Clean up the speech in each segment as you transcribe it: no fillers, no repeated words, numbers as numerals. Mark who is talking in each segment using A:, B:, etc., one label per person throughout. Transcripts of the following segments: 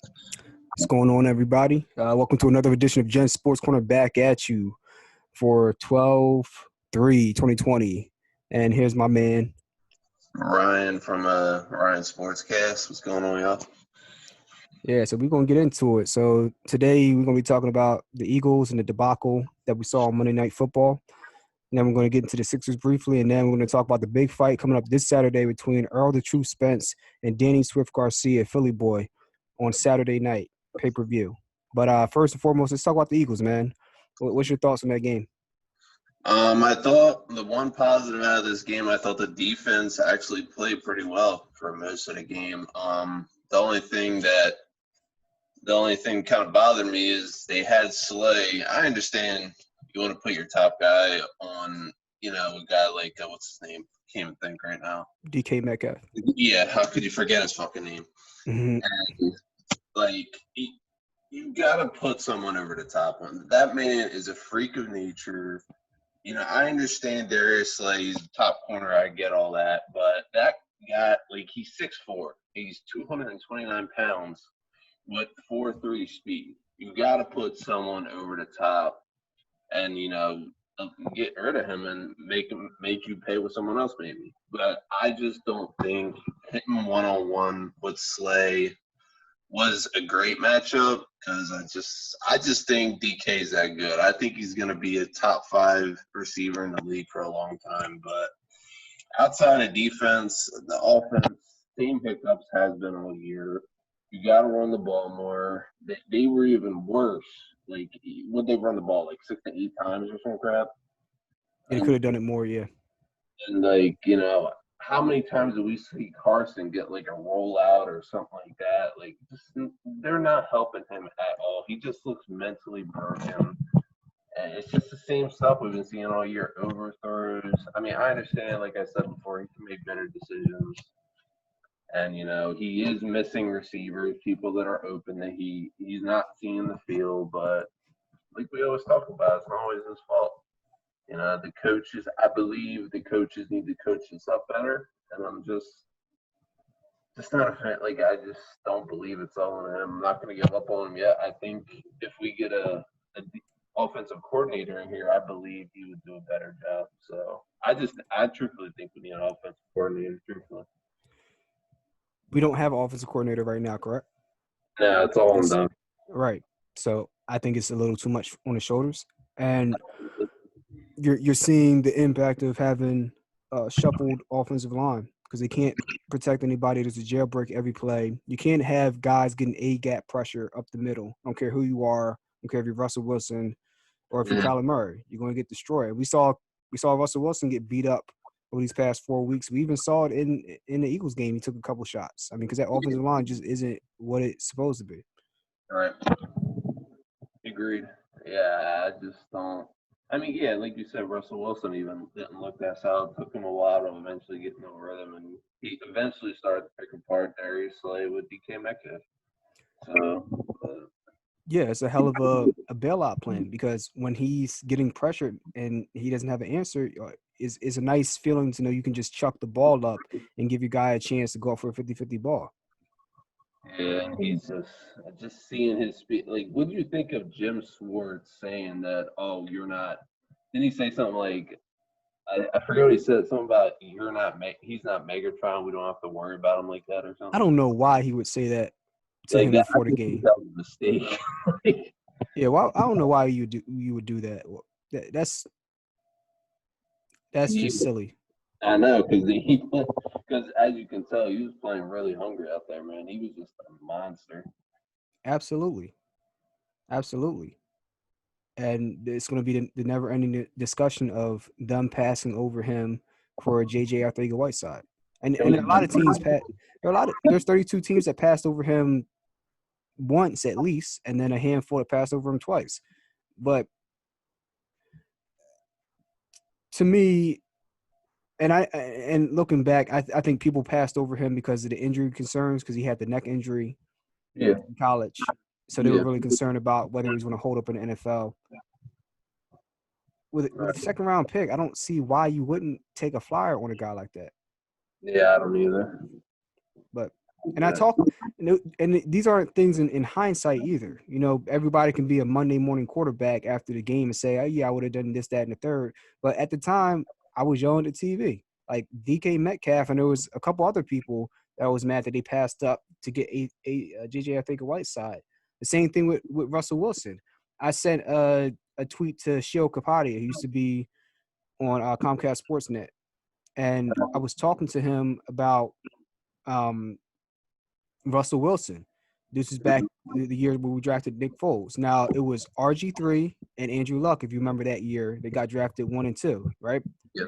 A: What's going on, everybody? Welcome to another edition of Gen Sports Corner, back at you for 12/3/2020. And here's my man.
B: Ryan from Ryan Sportscast. What's going on, y'all?
A: Yeah, so we're going to get into it. So today we're going to be talking about the Eagles and the debacle that we saw on Monday Night Football. And then we're going to get into the Sixers briefly, and then we're going to talk about the big fight coming up this Saturday between Errol the Truth Spence and Danny Swift Garcia, Philly boy, on Saturday night pay-per-view. But first and foremost, let's talk about the Eagles, man. What's your thoughts on that game?
B: I thought the one positive out of this game, I thought the defense actually played pretty well for most of the game. The only thing kind of bothered me is they had Slay. I understand you want to put your top guy on, a guy like what's his name? Can't even think right now.
A: DK Metcalf.
B: Yeah, how could you forget his fucking name?
A: Mm-hmm.
B: And you gotta put someone over the top one. That man is a freak of nature. I understand Darius Slay's top corner. I get all that, but that guy, he's 6'4". He's 229 pounds with 4.3 speed. You gotta put someone over the top, and get rid of him and make you pay with someone else maybe. But I just don't think hitting 1-on-1 with Slay was a great matchup because I just think DK is that good. I think he's going to be a top 5 receiver in the league for a long time. But outside of defense, the offense, same hiccups has been all year. You got to run the ball more. They were even worse. Would they run the ball 6 to 8 times or some crap?
A: They could have done it more, yeah.
B: And how many times do we see Carson get a rollout or something like that? They're not helping him at all. He just looks mentally broken. And it's just the same stuff we've been seeing all year. Overthrows. I mean, I understand, like I said before, he can make better decisions. And, he is missing receivers, people that are open that he's not seeing in the field. But like we always talk about, it's not always his fault. The coaches, I believe the coaches need to coach this up better. And I'm just not a fan. I just don't believe it's all on him. I'm not going to give up on him yet. I think if we get a offensive coordinator in here, I believe he would do a better job. So I truthfully think we need an offensive coordinator, truthfully.
A: We don't have an offensive coordinator right now, correct?
B: Yeah, it's all done.
A: Right. So I think it's a little too much on his shoulders. And you're seeing the impact of having a shuffled offensive line because they can't protect anybody. There's a jailbreak every play. You can't have guys getting A-gap pressure up the middle. I don't care who you are. I don't care if you're Russell Wilson or if you're Kyler Murray. You're going to get destroyed. We saw Russell Wilson get beat up over these past 4 weeks. We even saw it in the Eagles game. He took a couple shots. I mean, because that offensive line just isn't what it's supposed to be.
B: All right. Agreed. Yeah, I just don't. I mean, yeah, like you said, Russell Wilson even didn't look that solid. It took him a while to eventually get in a rhythm, and he eventually started to pick apart Darius Slay with DK Metcalf. So,
A: yeah, it's a hell of a bailout plan because when he's getting pressured and he doesn't have an answer, it's a nice feeling to know you can just chuck the ball up and give your guy a chance to go for a 50-50 ball.
B: Yeah, and he's just seeing his speed. What do you think of Jim Schwartz saying that? Oh, you're not. Didn't he say something like? I forget what he said. Something about you're not. He's not Megatron. We don't have to worry about him like that or something.
A: I don't know why he would say that to him before the game.
B: That was a mistake.
A: Yeah, well, I don't know why you would do that. That's just silly.
B: I know, because as you can tell, he was playing really hungry out there, man. He was just a monster.
A: Absolutely. And it's going to be the never-ending discussion of them passing over him for J.J. Arthur-Whiteside. And a lot of teams there's 32 teams that passed over him once at least, and then a handful that passed over him twice. But to me, and looking back, I think people passed over him because of the injury concerns, because he had the neck injury in college. So they were really concerned about whether he was going to hold up in the NFL. With a second-round pick, I don't see why you wouldn't take a flyer on a guy like that.
B: Yeah, I don't either.
A: But And I talk, and these aren't things in hindsight either. You know, everybody can be a Monday morning quarterback after the game and say, "Oh yeah, I would have done this, that, and the third." But at the time, I was yelling at TV, like DK Metcalf, and there was a couple other people that was mad that they passed up to get a JJ Arthur-Whiteside. The same thing with Russell Wilson. I sent a tweet to Shio Kapadia, who used to be on Comcast Sportsnet, and I was talking to him about um, Russell Wilson. This is back the year where we drafted Nick Foles. Now it was RG3 and Andrew Luck. If you remember that year, they got drafted 1 and 2, right?
B: Yeah.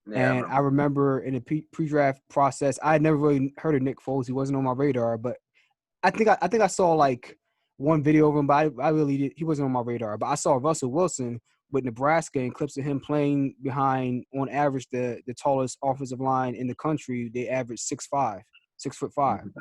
B: Yeah, I
A: And I
B: remember.
A: remember in the pre-draft process, I had never really heard of Nick Foles. He wasn't on my radar, but I think I saw like one video of him, but I really did. He wasn't on my radar. But I saw Russell Wilson with Nebraska and clips of him playing behind, on average, the tallest offensive line in the country. They averaged 6'5", 6'5"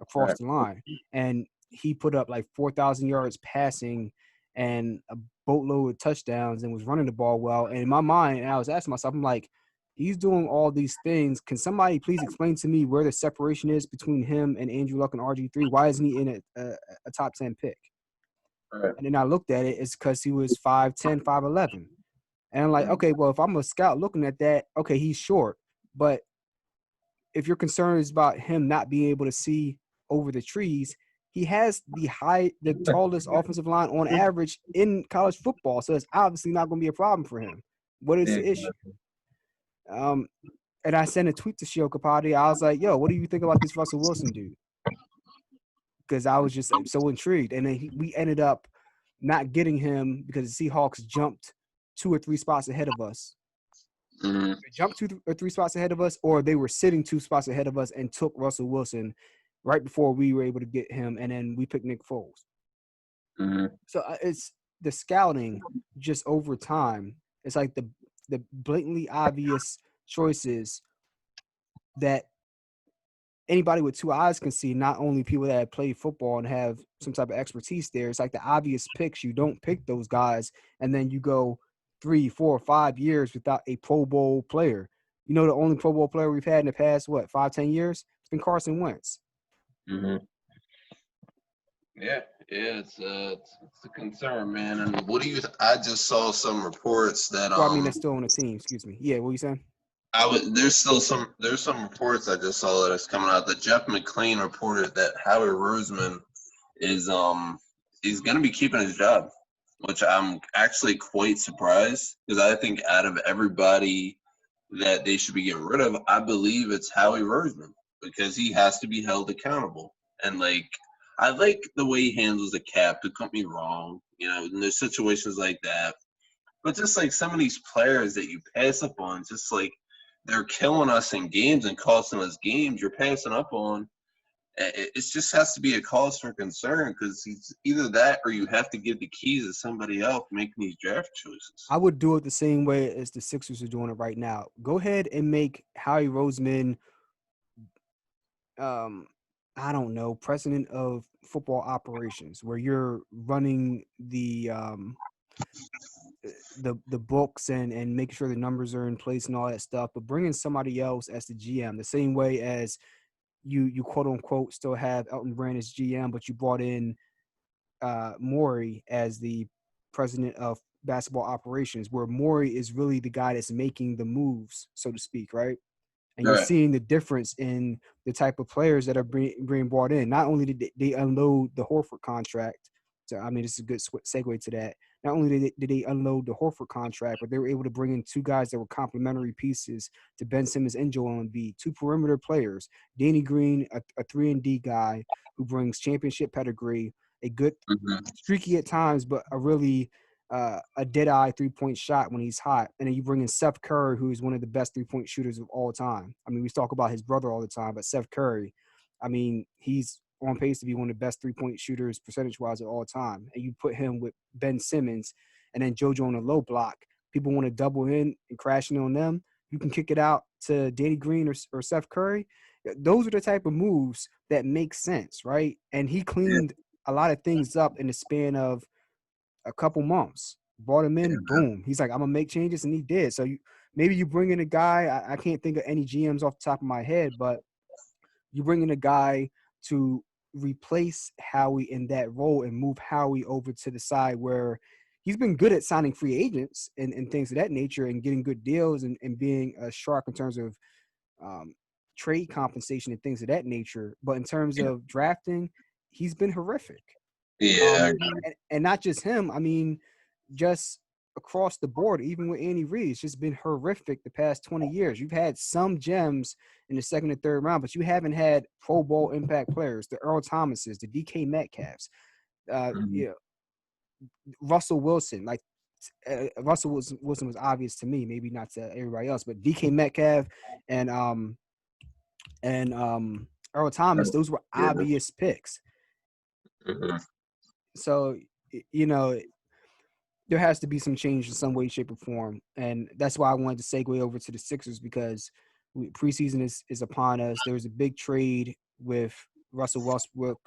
A: across
B: Right.
A: the line, and he put up like 4,000 yards passing and a boatload of touchdowns and was running the ball well. And in my mind, I was asking myself, I'm like, he's doing all these things. Can somebody please explain to me where the separation is between him and Andrew Luck and RG3? Why isn't he in a top 10 pick?
B: Right.
A: And then I looked at it, it's because he was 5'10", 5'11". And I'm like, okay, well, if I'm a scout looking at that, okay, he's short. But if your concern is about him not being able to see over the trees, he has the tallest offensive line on average in college football. So it's obviously not going to be a problem for him. What is the issue? Um, and I sent a tweet to Shio Kapadi. I was like, yo, what do you think about this Russell Wilson dude? Because I was just so intrigued. And then we ended up not getting him because the Seahawks jumped 2 or 3 spots ahead of us.
B: Mm-hmm.
A: They jumped 2 or 3 spots ahead of us, or they were sitting 2 spots ahead of us and took Russell Wilson right before we were able to get him. And then we picked Nick Foles.
B: Mm-hmm.
A: So it's the scouting just over time. It's like the blatantly obvious choices that anybody with 2 eyes can see, not only people that have played football and have some type of expertise there. It's like the obvious picks. You don't pick those guys, and then you go 3, 4, 5 years without a Pro Bowl player. You know, the only Pro Bowl player we've had in the past, 5, 10 years? It's been Carson Wentz.
B: Mm-hmm. Yeah, it's a concern, man. And what do you? I just saw some reports that
A: Well, I mean, that's still on the team. Excuse me. Yeah, what you saying?
B: there's some reports I just saw that is coming out that Jeff McClain reported that Howie Roseman is going to be keeping his job, which I'm actually quite surprised because I think out of everybody that they should be getting rid of, I believe it's Howie Roseman because he has to be held accountable. And like, I like the way he handles the cap. Don't get me wrong, you know, and there's situations like that. But just like some of these players that you pass up on, just like they're killing us in games and costing us games, you're passing up on. It just has to be a cause for concern because it's either that or you have to give the keys to somebody else making these draft choices.
A: I would do it the same way as the Sixers are doing it right now. Go ahead and make Howie Roseman I don't know, president of football operations, where you're running the books and making sure the numbers are in place and all that stuff, but bringing somebody else as the GM, the same way as you quote unquote still have Elton Brand as GM, but you brought in Morey as the president of basketball operations, where Morey is really the guy that's making the moves, so to speak, right? And you're
B: Right.
A: seeing the difference in the type of players that are being brought in. Not only did they unload the Horford contract, so I mean, this is a good segue to that. Not only did they unload the Horford contract, but they were able to bring in 2 guys that were complementary pieces to Ben Simmons and Joel Embiid, 2 perimeter players. Danny Green, a 3-and-D guy who brings championship pedigree, a good
B: Mm-hmm.
A: streaky at times, but a really a dead-eye three-point shot when he's hot. And then you bring in Seth Curry, who is one of the best three-point shooters of all time. I mean, we talk about his brother all the time, but Seth Curry, I mean, he's on pace to be one of the best three-point shooters percentage-wise of all time. And you put him with Ben Simmons and then JoJo on the low block. People want to double in and crash in on them. You can kick it out to Danny Green or Seth Curry. Those are the type of moves that make sense, right? And he
B: Yeah.
A: cleaned a lot of things up in the span of a couple months. Brought him in, boom. He's like, I'm gonna make changes, and he did. So maybe you bring in a guy. I can't think of any GMs off the top of my head, but you bring in a guy to replace Howie in that role and move Howie over to the side where he's been good at signing free agents and things of that nature and getting good deals and being a shark in terms of um, trade compensation and things of that nature. But in terms of drafting, he's been horrific.
B: Yeah, I agree.
A: And not just him. I mean, just across the board, even with Andy Reid, it's just been horrific the past 20 years. You've had some gems in the second and third round, but you haven't had Pro Bowl impact players, the Earl Thomases, the DK Metcalfs,
B: Mhm.
A: you know, Russell Wilson. Like Wilson was obvious to me, maybe not to everybody else, but DK Metcalf and Earl Thomas, those were
B: Yeah.
A: obvious picks.
B: Mhm.
A: So you know, there has to be some change in some way, shape, or form. And that's why I wanted to segue over to the Sixers because preseason is upon us. There was a big trade with Russell Westbrook,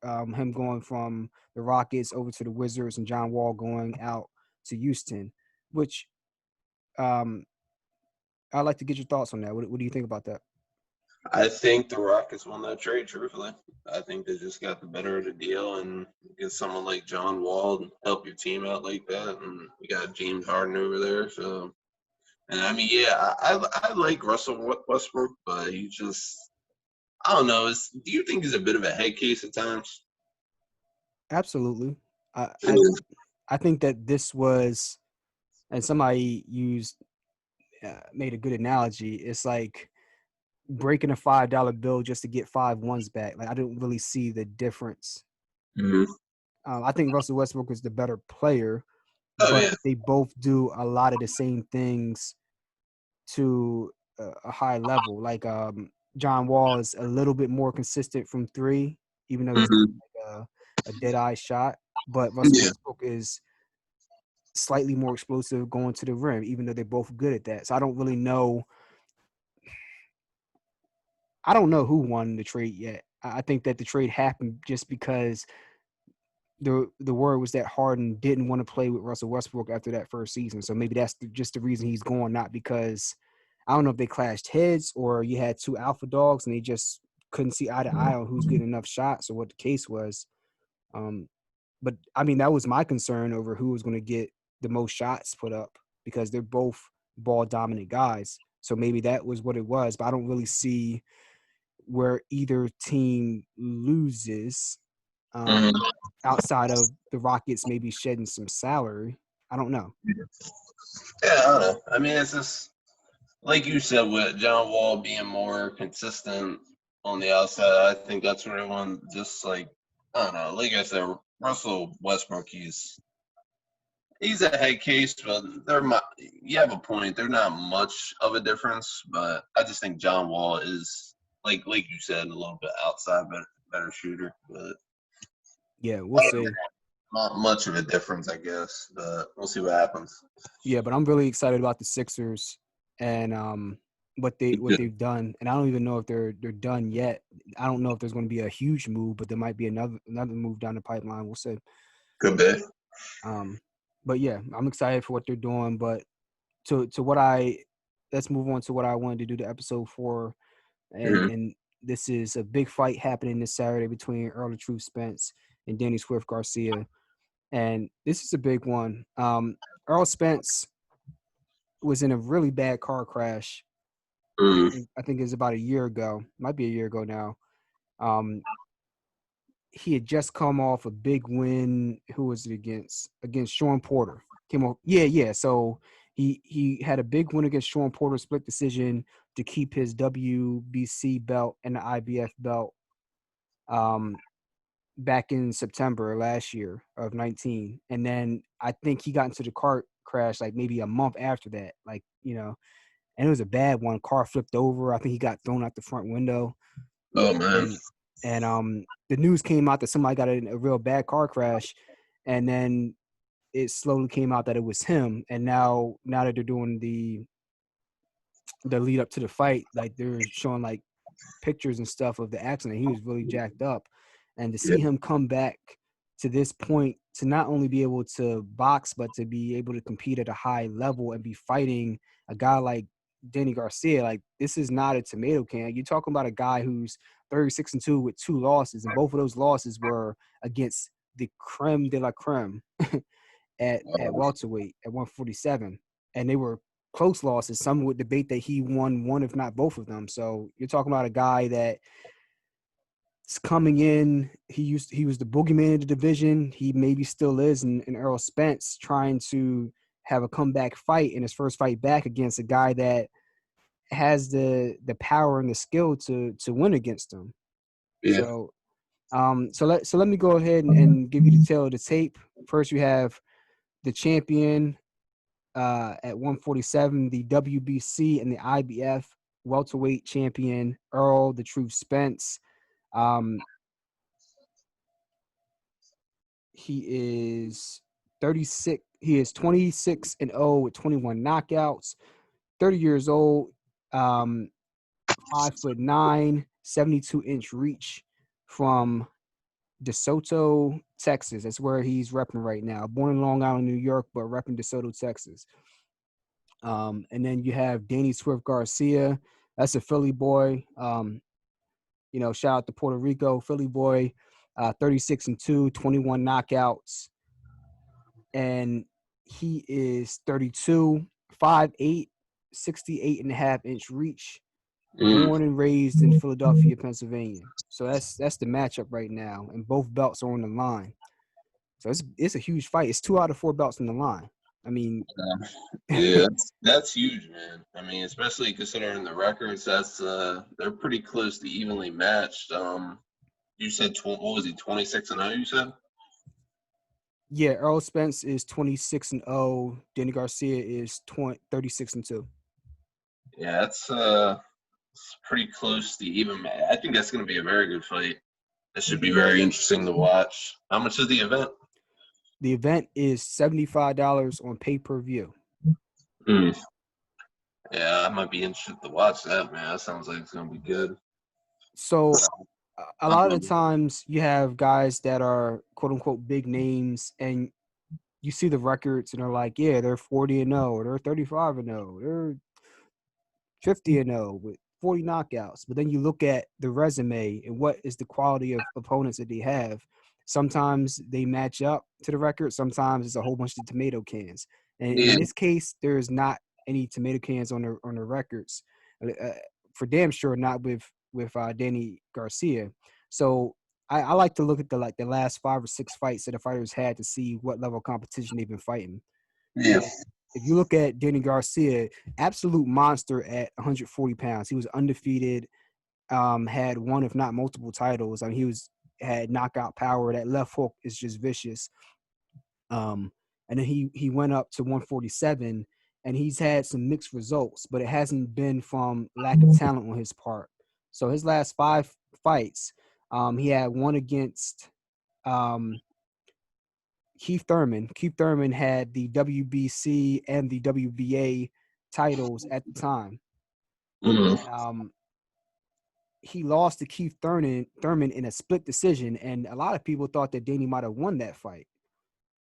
A: him going from the Rockets over to the Wizards, and John Wall going out to Houston, which um, I'd like to get your thoughts on that. What do you think about that?
B: I think the Rockets won that trade, truthfully. I think they just got the better of the deal and get someone like John Wall and help your team out like that. And you got James Harden over there. So, and I mean, yeah, I like Russell Westbrook, but he just, I don't know. Do you think he's a bit of a head case at times?
A: Absolutely. I
B: Yeah.
A: I, I think that this was, and somebody made a good analogy. It's like breaking a $5 bill just to get 5 ones back. Like I don't really see the difference.
B: Mhm.
A: I think Russell Westbrook is the better player,
B: Oh,
A: but
B: yeah.
A: they both do a lot of the same things to a high level. Like John Wall is a little bit more consistent from three, even though he's not
B: Mhm.
A: like a dead eye shot. But Russell
B: Yeah.
A: Westbrook is slightly more explosive going to the rim, even though they're both good at that. So I don't really know. I don't know who won the trade yet. I think that the trade happened just because the word was that Harden didn't want to play with Russell Westbrook after that first season. So maybe that's just the reason he's going, not because I don't know if they clashed heads or you had two alpha dogs and they just couldn't see eye to eye on who's getting enough shots or what the case was. Um, but I mean, that was my concern over who was going to get the most shots put up because they're both ball dominant guys. So maybe that was what it was. But I don't really see where either team loses
B: Mhm.
A: outside of the Rockets maybe shedding some salary. I don't know.
B: Yeah, I don't know. I mean, it's just like you said with John Wall being more consistent on the outside. I think that's where everyone just like I don't know. Like I said, Russell Westbrook, he's a head case, but you have a point. They're not much of a difference, but I just think John Wall is like you said, a little bit outside, better shooter, but
A: Yeah, we'll see.
B: not much of a difference, I guess. But we'll see what happens.
A: Yeah, but I'm really excited about the Sixers and what they've done. And I don't even know if they're done yet. I don't know if there's going to be a huge move, but there might be another move down the pipeline. We'll see.
B: Good bit.
A: Um, but yeah, I'm excited for what they're doing. But to what I let's move on to what I wanted to do the episode for,
B: Mm-hmm.
A: and this is a big fight happening this Saturday between Errol Spence and Danny Garcia, and this is a big one. Errol Spence was in a really bad car crash.
B: Mm-hmm.
A: I think it was about a year ago, might be a year ago now. Um, he had just come off a big win. Who was it against? Against Sean Porter. Came off, yeah. So he had a big win against Sean Porter, split decision to keep his WBC belt and the IBF belt. Um, back in September last year of 19, and then I think he got into the car crash like maybe a month after that. Like and it was a bad one. Car flipped over. I think he got thrown out the front window,
B: Oh man.
A: and the news came out that somebody got in a real bad car crash, and then it slowly came out that it was him. And now that they're doing the lead up to the fight, like they're showing like pictures and stuff of the accident. He was really jacked up, and to
B: Yeah.
A: see him come back to this point to not only be able to box but to be able to compete at a high level and be fighting a guy like Danny Garcia, like this is not a tomato can. You're talking about a guy who's 36-2 with 2 losses, and both of those losses were against the creme de la creme at welterweight at 147, and they were close losses. Some would debate that he won one, if not both of them. So you're talking about a guy that is coming in. He was the boogeyman of the division. He maybe still is, in Errol Spence, trying to have a comeback fight in his first fight back against a guy that has the power and the skill to win against him.
B: Yeah.
A: So let me go ahead and give you the tale of the tape. First, you have the champion at 147, the WBC and the IBF welterweight champion Errol the Truth Spence. He is 36. He is 26-0 with 21 knockouts. 30 years old. 5'9", 72-inch reach from DeSoto, Texas. That's where he's repping right now. Born in Long Island, New York, but repping DeSoto, Texas. And then you have Danny Swift Garcia. That's a Philly boy. Shout out to Puerto Rico, Philly boy, 36-2, 21 knockouts. And he is 32, 5'8", 68.5-inch reach. Born and raised in Philadelphia, Pennsylvania. So that's the matchup right now, and both belts are on the line. So it's a huge fight. It's 2 out of 4 belts on the line. I mean,
B: yeah, that's huge, man. I mean, especially considering the records, they're pretty close to evenly matched. You said what was he, 26-0? You said?
A: Yeah, Errol Spence is 26-0. Danny Garcia is 36-2.
B: Yeah, it's pretty close to even. I think that's going to be a very good fight. That should be very interesting to watch. How much is the event?
A: The event is $75 on pay-per-view.
B: Mm. Yeah, I might be interested to watch that, man. That sounds like it's going to be good.
A: So a lot of the times you have guys that are quote-unquote big names, and you see the records and they're like, yeah, they're 40-0, or they're 35-0, they're 50-0 with 40 knockouts. But then you look at the resume and what is the quality of opponents that they have. Sometimes they match up to the record. Sometimes it's a whole bunch of tomato cans. And in this case, there's not any tomato cans on the records. For damn sure, not with Danny Garcia. So I like to look at the last 5 or 6 fights that the fighters had to see what level of competition they've been fighting.
B: Yeah.
A: If you look at Danny Garcia, absolute monster at 140 pounds. He was undefeated, had one, if not multiple titles. I mean, had knockout power. That left hook is just vicious. And then he went up to 147, and he's had some mixed results, but it hasn't been from lack of talent on his part. So his last 5 fights, he had one against Keith Thurman. Keith Thurman had the WBC and the WBA titles at the time.
B: Mm-hmm.
A: He lost to Keith Thurman in a split decision, and a lot of people thought that Danny might have won that fight.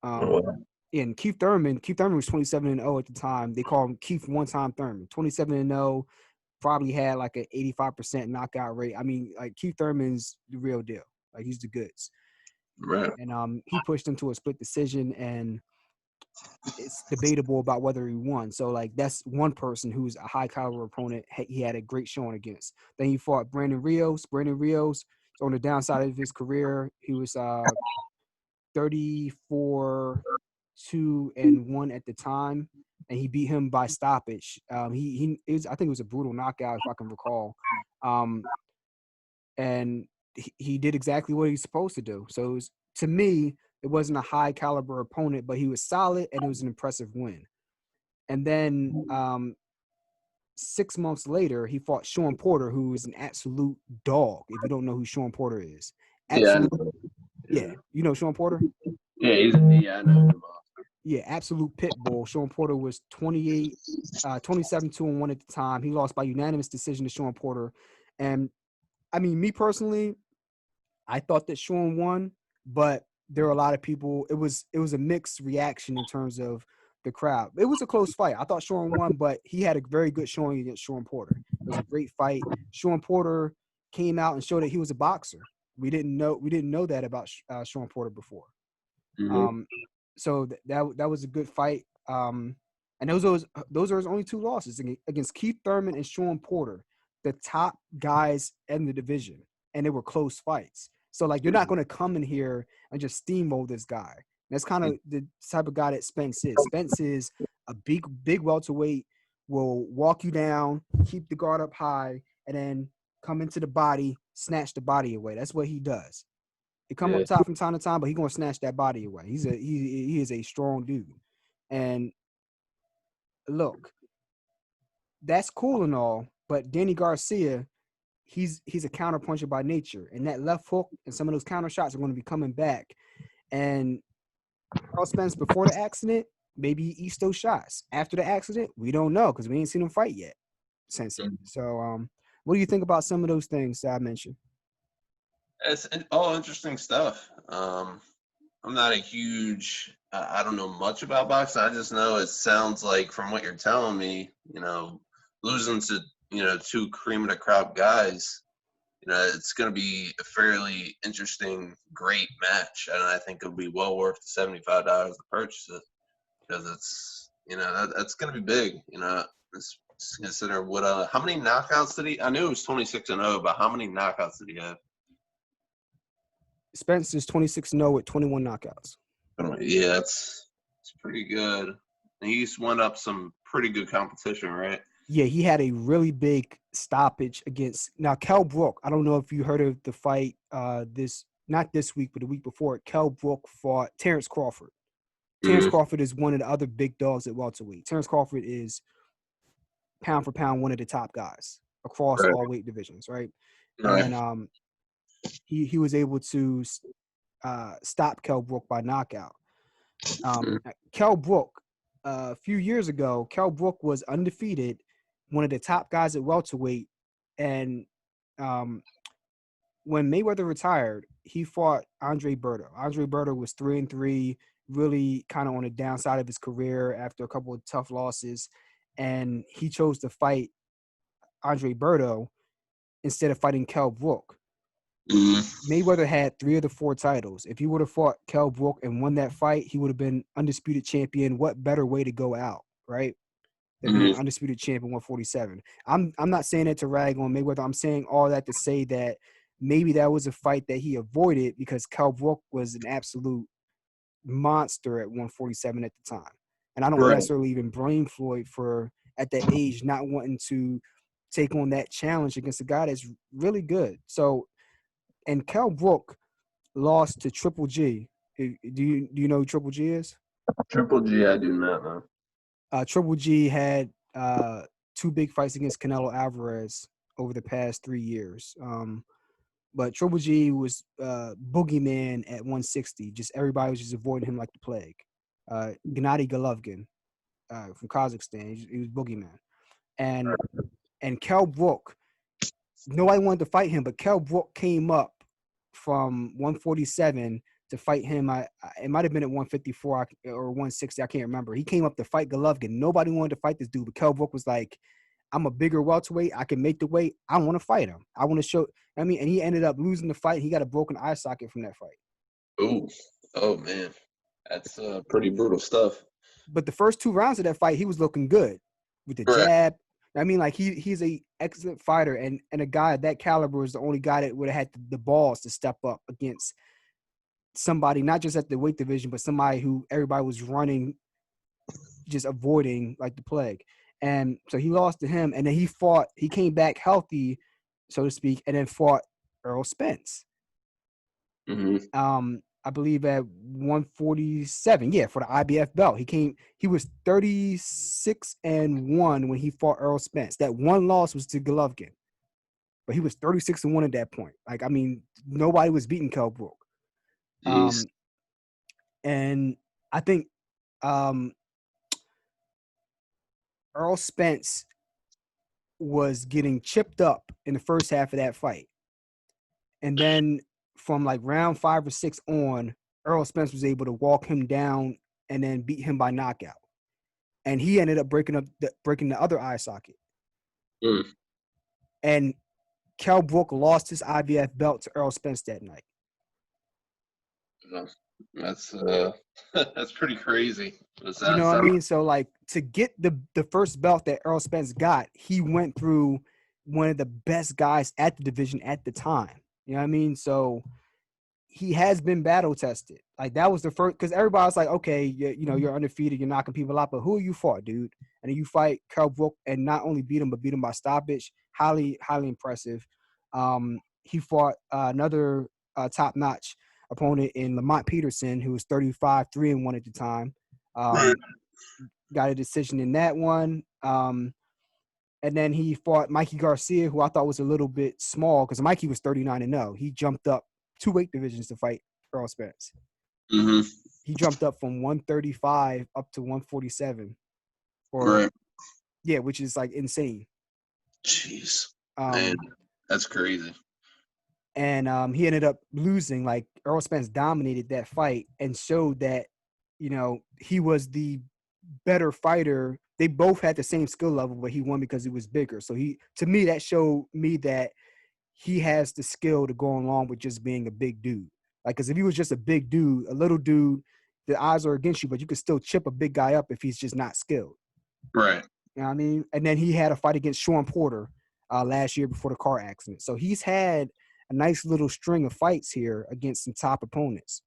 A: And Keith Thurman was 27-0 at the time. They call him Keith one-time Thurman. 27-0, probably had like an 85% knockout rate. I mean, like, Keith Thurman's the real deal. Like, he's the goods.
B: Right.
A: And he pushed him to a split decision, and it's debatable about whether he won. So, like, that's one person who's a high caliber opponent. He had a great showing against. Then he fought Brandon Rios. Brandon Rios, on the downside of his career, he was 34-2-1 at the time, and he beat him by stoppage. I think it was a brutal knockout, if I can recall. And he did exactly what he's supposed to do. So to me, it wasn't a high caliber opponent, but he was solid, and it was an impressive win. And then 6 months later, he fought Sean Porter, who is an absolute dog. If you don't know who Sean Porter is, absolute. Yeah, you know Sean Porter.
B: Yeah, I know him.
A: Yeah, absolute pit bull. Sean Porter was 27-2-1 at the time. He lost by unanimous decision to Sean Porter. And I mean, me personally, I thought that Sean won, but there were a lot of people. It was a mixed reaction in terms of the crowd. It was a close fight. I thought Sean won, but he had a very good showing against Sean Porter. It was a great fight. Sean Porter came out and showed that he was a boxer. We didn't know that about Sean Porter before.
B: Mm-hmm.
A: Um, so that was a good fight. And those are his only two losses against Keith Thurman and Sean Porter, the top guys in the division, and they were close fights. So like, you're not going to come in here and just steamroll this guy. That's kind of the type of guy that Spence is. Spence is a big welterweight, will walk you down, keep the guard up high, and then come into the body, snatch the body away. That's what he does. He come up top from time to time, but he's gonna snatch that body away. He is a strong dude. And look, that's cool and all, but Danny Garcia, he's a counterpuncher by nature, and that left hook and some of those counter shots are going to be coming back. And Errol Spence before the accident, maybe he eats those shots. After the accident, we don't know because we ain't seen him fight yet since it. So, what do you think about some of those things that I mentioned?
B: It's all interesting stuff. I'm not a huge, I don't know much about boxing. I just know it sounds like, from what you're telling me, losing to, two cream of the crop guys, it's going to be a fairly interesting, great match. And I think it'll be well worth the $75 to purchase it, because it's, that's going to be big, consider what, how many knockouts did he, I knew it was 26-0, but how many knockouts did he have?
A: Spence is 26-0 with 21 knockouts.
B: Yeah, it's pretty good. And he's won up some pretty good competition, right?
A: Yeah, he had a really big stoppage against Kell Brook. I don't know if you heard of the fight not this week, but the week before. Kell Brook fought Terrence Crawford. Terrence Crawford is one of the other big dogs at welterweight. Terrence Crawford is pound for pound one of the top guys across all weight divisions, right? And he was able to stop Kell Brook by knockout. Kell Brook, a few years ago, Kell Brook was undefeated, one of the top guys at welterweight, and when Mayweather retired, he fought Andre Berto. Andre Berto was 3-3, really kind of on the downside of his career after a couple of tough losses, and he chose to fight Andre Berto instead of fighting Kell Brook. Mayweather had 3 of the 4 titles. If he would have fought Kell Brook and won that fight, he would have been undisputed champion. What better way to go out, right? Than being undisputed champion 147. I'm not saying that to rag on Mayweather. I'm saying all that to say that maybe that was a fight that he avoided because Kell Brook was an absolute monster at 147 at the time. And I don't necessarily even blame Floyd for, at that age, not wanting to take on that challenge against a guy that's really good. So, and Kell Brook lost to Triple G. Do you know who Triple G is?
B: Triple G, I do not know.
A: Triple G had 2 big fights against Canelo Alvarez over the past 3 years. But Triple G was boogeyman at 160. Just everybody was just avoiding him like the plague. Gennady Golovkin from Kazakhstan, he was boogeyman. And Kell Brook, nobody wanted to fight him, but Kell Brook came up from 147 to fight him. It might have been at 154 or 160. I can't remember. He came up to fight Golovkin. Nobody wanted to fight this dude, but Kell Brook was like, I'm a bigger welterweight. I can make the weight. I want to fight him. I want to show. And he ended up losing the fight. He got a broken eye socket from that fight.
B: Oh man, that's pretty brutal stuff.
A: But the first 2 rounds of that fight, he was looking good with the jab. He's a excellent fighter, and a guy of that caliber is the only guy that would have had the balls to step up against somebody, not just at the weight division, but somebody who everybody was running, just avoiding like the plague. And so he lost to him, and then he came back healthy, so to speak, and then fought Errol Spence. I believe at 147, for the IBF belt. He was 36-1 when he fought Errol Spence. That one loss was to Golovkin, but he was 36-1 at that point. Nobody was beating Kell Brook. And I think Errol Spence was getting chipped up in the first half of that fight. And then from round 5 or 6 on, Errol Spence was able to walk him down and then beat him by knockout. And he ended up breaking the other eye socket. And Kell Brook lost his IBF belt to Errol Spence that night.
B: That's that's pretty crazy.
A: You know what I mean? So like to get the first belt that Errol Spence got, he went through one of the best guys at the division at the time. You know what I mean? So he has been battle tested. Like that was the first, because everybody's like, okay, you're undefeated, you're knocking people out, but who you fought, dude? And then you fight Kell Brook and not only beat him, but beat him by stoppage. Highly, highly impressive. He fought another top-notch opponent in Lamont Peterson, who was 35-3-1 at the time.
B: Right.
A: Got a decision in that one. And then he fought Mikey Garcia, who I thought was a little bit small because Mikey was 39-0. He jumped up 2 weight divisions to fight Errol Spence.
B: Mm-hmm.
A: He jumped up from 135 up to 147.
B: Right.
A: Yeah, which is like insane.
B: Jeez. Man, that's crazy.
A: And he ended up losing. Like Errol Spence dominated that fight and showed that, he was the better fighter. They both had the same skill level, but he won because he was bigger. So to me, that showed me that he has the skill to go along with just being a big dude. Like, because if he was just a big dude, a little dude, the odds are against you, but you could still chip a big guy up if he's just not skilled.
B: Right.
A: You know what I mean? And then he had a fight against Sean Porter last year before the car accident. So he's had a nice little string of fights here against some top opponents.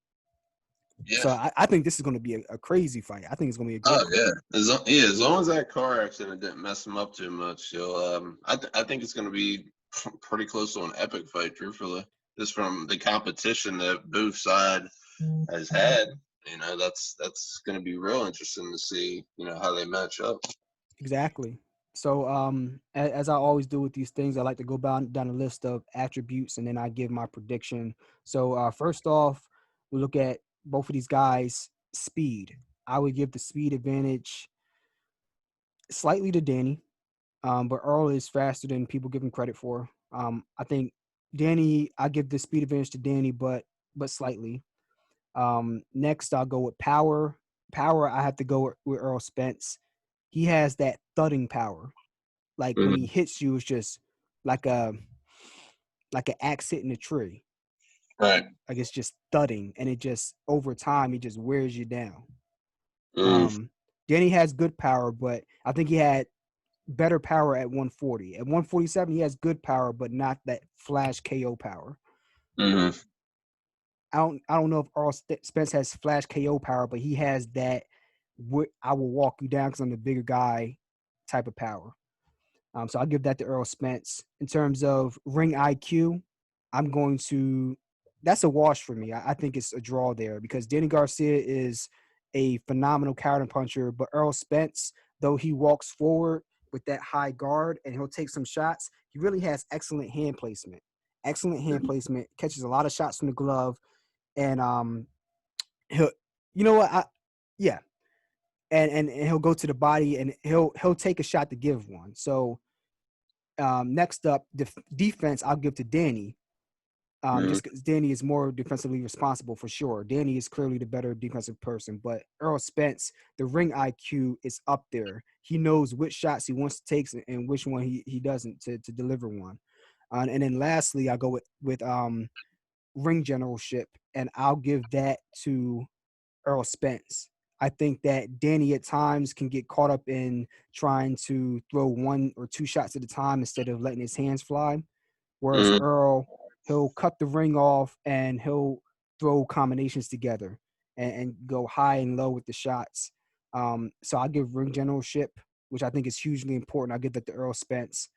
B: Yeah.
A: So I think this is going to be a crazy fight. I think it's going to be a great fight.
B: As long as that car accident didn't mess him up too much, I think it's going to be pretty close to an epic fight, truthfully. Just from the competition that both sides has had, that's going to be real interesting to see, how they match up.
A: Exactly. So as I always do with these things, I like to go down a list of attributes and then I give my prediction. So first off, we look at both of these guys' speed. I would give the speed advantage slightly to Danny, but Earl is faster than people give him credit for. I think Danny, I give the speed advantage to Danny, but slightly. Next, I'll go with power. Power, I have to go with Errol Spence. He has that thudding power. Like when he hits you, it's just like an axe hitting a tree.
B: Right.
A: Like it's just thudding, and it just over time it just wears you down. Danny has good power, but I think he had better power at 140. At 147, he has good power, but not that flash KO power.
B: Mm-hmm.
A: I don't know if Errol Spence has flash KO power, but he has that I will walk you down because I'm the bigger guy type of power. So I'll give that to Errol Spence. In terms of ring IQ, that's a wash for me. I think it's a draw there because Danny Garcia is a phenomenal counter puncher, but Errol Spence, though he walks forward with that high guard and he'll take some shots, he really has excellent hand placement. Excellent hand placement, catches a lot of shots from the glove, and he'll, you know what, and he'll go to the body and he'll take a shot to give one. So next up, defense, I'll give to Danny. Just because Danny is more defensively responsible for sure. Danny is clearly the better defensive person, but Errol Spence, the ring IQ is up there. He knows which shots he wants to take and which one he doesn't to deliver one. And then lastly, I'll go with ring generalship, and I'll give that to Errol Spence. I think that Danny at times can get caught up in trying to throw 1 or 2 shots at a time instead of letting his hands fly. Whereas Earl, he'll cut the ring off and he'll throw combinations together and go high and low with the shots. So I give ring generalship, which I think is hugely important. I give that to Errol Spence.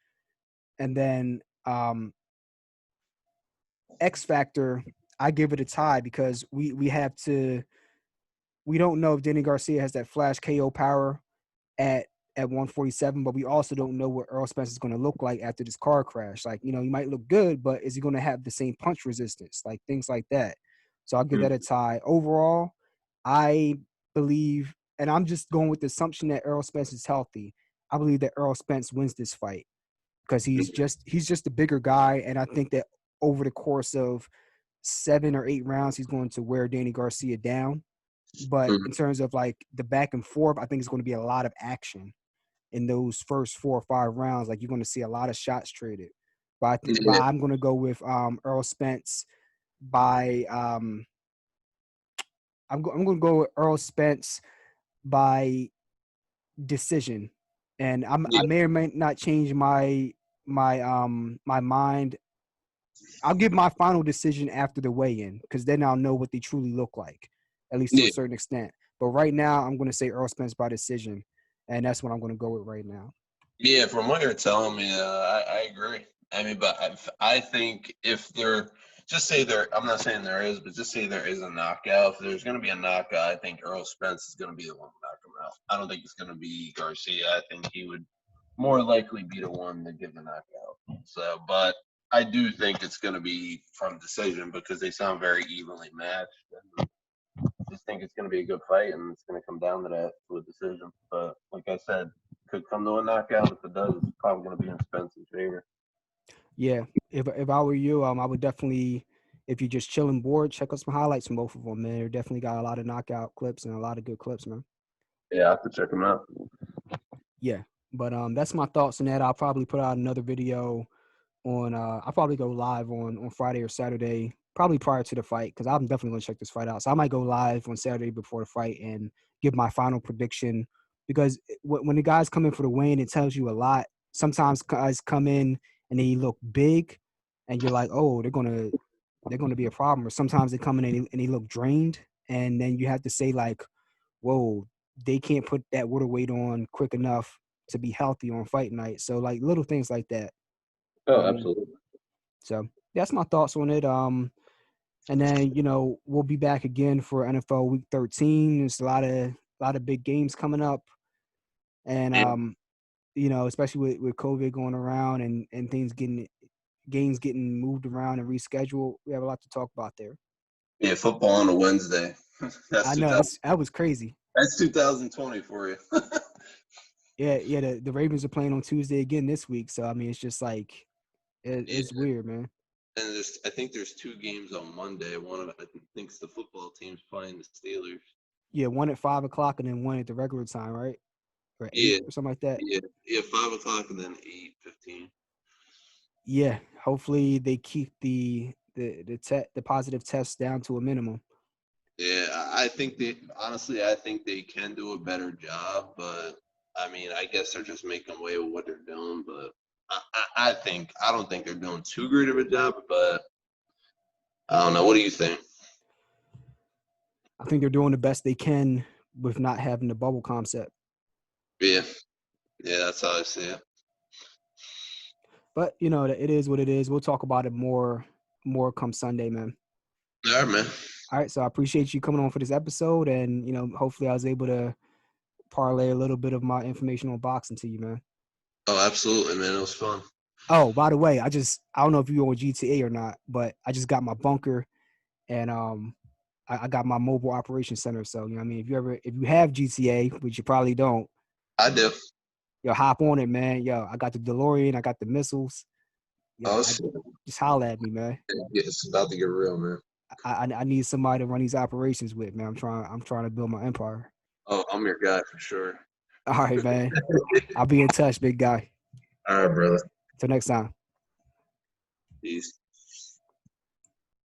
A: And then X Factor, I give it a tie because we don't know if Danny Garcia has that flash KO power at 147, but we also don't know what Errol Spence is going to look like after this car crash. Like, he might look good, but is he going to have the same punch resistance? Like things like that. So I'll give that a tie. Overall, I believe, and I'm just going with the assumption that Errol Spence is healthy. I believe that Errol Spence wins this fight because he's just a bigger guy, and I think that over the course of 7 or 8 rounds, he's going to wear Danny Garcia down. But in terms of like the back and forth, I think it's going to be a lot of action in those first 4 or 5 rounds. Like you're going to see a lot of shots traded. but
B: Yeah,
A: I'm gonna go with Errol Spence by I'm gonna go with Errol Spence by decision, and I
B: yeah,
A: may or may not change my mind. I'll give my final decision after the weigh-in because then I'll know what they truly look like, at least to a
B: yeah.
A: certain extent. But right now, I'm going to say Earl Spence by decision, and that's what I'm going to go with right now.
B: Yeah, from what you're telling me, I agree. I mean, but I think if there, just say there, I'm not saying there is, but just say there is a knockout. If there's going to be a knockout, I think Earl Spence is going to be the one to knock him out. I don't think it's going to be Garcia. I think he would more likely be the one to give the knockout. So, but I do think it's going to be from decision because they sound very evenly matched. And I just think it's going to be a good fight, and it's going to come down to that to a decision. But like I said, could come to a knockout. If it does, it's probably going to be in Spence's favor.
A: Yeah, if I were you, I would definitely, if you're just chilling bored, check out some highlights from both of them, man. They definitely got a lot of knockout clips and a lot of good clips, man.
B: Yeah, I have to check him out.
A: Yeah, but that's my thoughts on that. I'll probably put out another video on I'll probably go live on Friday or Saturday, probably prior to the fight, because I'm definitely gonna check this fight out. So I might go live on Saturday before the fight and give my final prediction because when the guys come in for the win, it tells you a lot. Sometimes guys come in and they look big, and you're like, oh, they're gonna be a problem. Or sometimes they come in and they look drained, and then you have to say like, whoa, they can't put that water weight on quick enough to be healthy on fight night. So like little things like that. You know
B: Oh,
A: what I mean?
B: absolutely.
A: So that's my thoughts on it. And then we'll be back again for NFL Week 13. There's a lot of big games coming up, and
B: Yeah,
A: especially with COVID going around and things getting games getting moved around and rescheduled. We have a lot to talk about there.
B: yeah, football on a Wednesday.
A: I
B: That's
A: know
B: 2000.
A: that was crazy.
B: That's 2020 for you.
A: Yeah, yeah. The Ravens are playing on Tuesday again this week, so I mean, it's just like
B: Yeah,
A: it's weird, man.
B: and I think there's two games on Monday. One of I think's the football team's playing the Steelers.
A: Yeah, one at 5 o'clock and then one at the regular time, right? Or eight
B: Yeah,
A: or something like that.
B: yeah, 5 o'clock and then 8:15.
A: Yeah, hopefully they keep the positive tests down to a minimum.
B: Yeah, I think they can do a better job, but I mean, I guess they're just making way with what they're doing. But I don't think they're doing too great of a job, but I don't know. What do you think?
A: I think they're doing the best they can with not having the bubble concept.
B: Yeah, yeah, that's how I see it.
A: But it is what it is. We'll talk about it more come Sunday, man.
B: All right, man.
A: All right, so I appreciate you coming on for this episode, and hopefully I was able to parlay a little bit of my information on boxing to you, man.
B: Oh, absolutely, man. It was fun.
A: Oh, by the way, I don't know if you're on GTA or not, but I just got my bunker and I got my mobile operations center. So what I mean, if you have GTA, which you probably don't,
B: I do.
A: hop on it, man. Yo, I got the DeLorean, I got the missiles. Yo,
B: Oh,
A: I
B: shit.
A: just holler at me, man.
B: It's about to get real, man.
A: I need somebody to run these operations with, man. I'm trying to build my empire.
B: Oh, I'm your guy for sure.
A: All right, man. I'll be in touch, big guy.
B: All right, brother.
A: Till next time.
B: Peace.